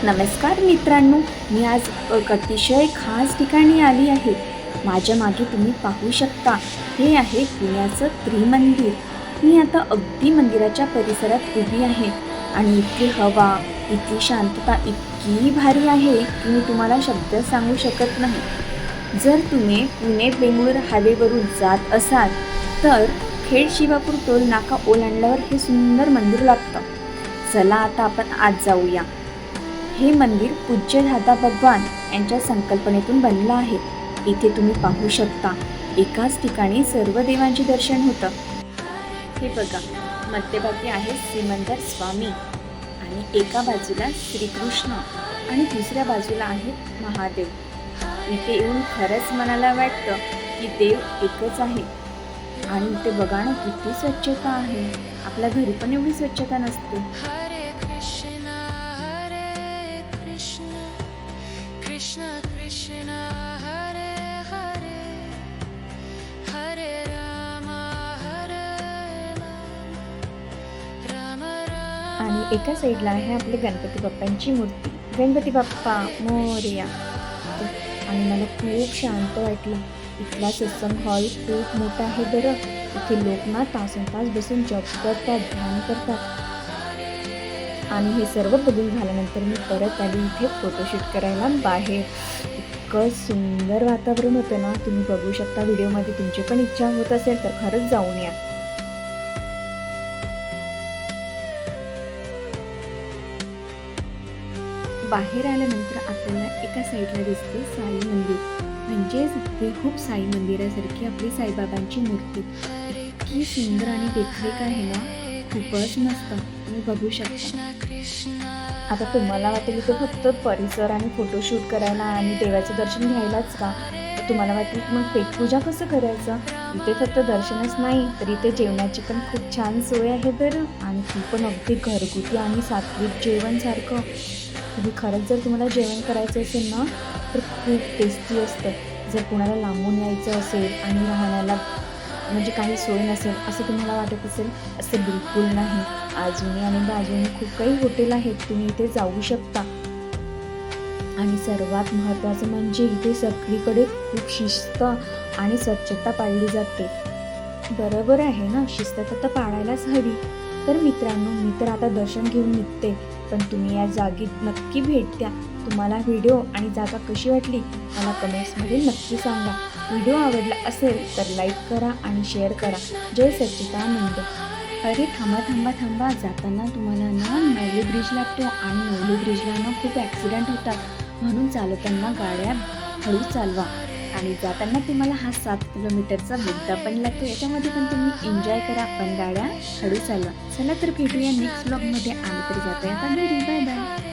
नमस्कार मित्रांनो, मी आज एक अतिशय खास ठिकाणी आली आहे. माझ्या मागे तुम्ही पाहू शकता, हे आहे पुण्याचं त्रिमंदिर. मी आता अगदी मंदिराच्या परिसरात उभी आहे आणि इथली हवा, इथली शांतता इतकी भारी आहे की मी तुम्हाला शब्द सांगू शकत नाही. जर तुम्ही पुणे बेंगळूर हायवेवरून जात असाल तर खेड शिवापूर टोल नाका ओलांडल्यावर हे सुंदर मंदिर लागतं. चला आता आपण आज जाऊया. हे मंदिर पूज्य दादा भगवान यांच्या संकल्पनेतून बनलं आहे. इथे तुम्ही पाहू शकता, एकाच ठिकाणी सर्व देवांचे दर्शन होतं. हे बघा, मध्यभागी आहे श्रीमंतर स्वामी आणि एका बाजूला श्रीकृष्ण आणि दुसऱ्या बाजूला आहे महादेव. इथे येऊन खरंच मनाला वाटतं की देव एकच आहे. आणि इथे बघा ना, किती स्वच्छता आहे. आपल्या घरी पण एवढी स्वच्छता नसते. कृष्ण कृष्ण हरे हरे हरे राम राम राम. आणि एका साईडला आहे आपले गणपती बाप्पांची मूर्ती. गणपती बाप्पा मोरया. आणि मला खूप शांत वाटलं. इथला सत्संग हॉल खूप मोठा आहे बरं. इथे लोक ना तासनतास बसून जप करतात, ध्यान करतात. आणि हे सर्व बघून झाल्यानंतर मी परत आली इथे फोटोशूट करायला बाहेर. इतकं सुंदर वातावरण होतं ना, तुम्ही बघू शकता व्हिडिओमध्ये. तुमची पण इच्छा होत असेल तर खरंच जाऊन या. बाहेर आल्यानंतर आपल्याला एका साईडला दिसते साई मंदिर, म्हणजेच इथे खूप साई मंदिरासारखी आपली साईबाबांची मूर्ती. इतकी सुंदर आणि देखरेख आहे ना, खूपच मस्त. तुम्ही बघू शकता. आता तुम्हाला वाटेल इथे फक्त परिसर आणि फोटोशूट करायला आणि देवाचं दर्शन घ्यायलाच का? तर तुम्हाला वाटेल की मग पेटपूजा कसं करायचं? इथे फक्त दर्शनच नाही तर इथे जेवणाची पण खूप छान सोय आहे बरं. आणि ती पण अगदी घरगुती आणि सात्विक जेवणसारखं. तुम्ही खरंच जर तुम्हाला जेवण करायचं असेल ना तर खूप टेस्टी असतं. जर कुणाला लांबून यायचं असेल आणि राहण्याला म्हणजे काही सोय नसेल असं तुम्हाला वाटत असेल, असं बिलकुल नाही. अजूनही आणि बाजूने खूप काही हॉटेल आहेत, तुम्ही इथे जाऊ शकता. आणि सर्वात महत्त्वाचं म्हणजे इथे सगळीकडे खूप शिस्त आणि स्वच्छता पाळली जाते. बरोबर आहे ना, शिस्त तर पाळायलाच हवी. तर मित्रांनो, मी तर आता दर्शन घेऊन निघते, पण तुम्ही या जागेत नक्की भेट द्या. तुम्हाला व्हिडिओ आणि जागा कशी वाटली मला कमेंट्समध्ये नक्की सांगा. व्हिडिओ आवडला असेल तर लाईक करा आणि शेअर करा. जय सच्चिदानंद. अरे थांबा थांबा थांबा, जाताना तुम्हाला ना नवली ब्रिज लागतो आणि नवली ब्रिजला ना खूप ॲक्सिडेंट होतात, म्हणून चालताना गाड्या हळू चालवा. आणि जाताना तुम्हाला हा 7 किलोमीटरचा बोगदा पण लागतो, याच्यामध्ये पण तुम्ही एन्जॉय करा, पण गाड्या हळू चालवा. चला तर भेटूया नेक्स्ट ब्लॉगमध्ये. आम्ही तर जातोय आता घरी. Bye bye.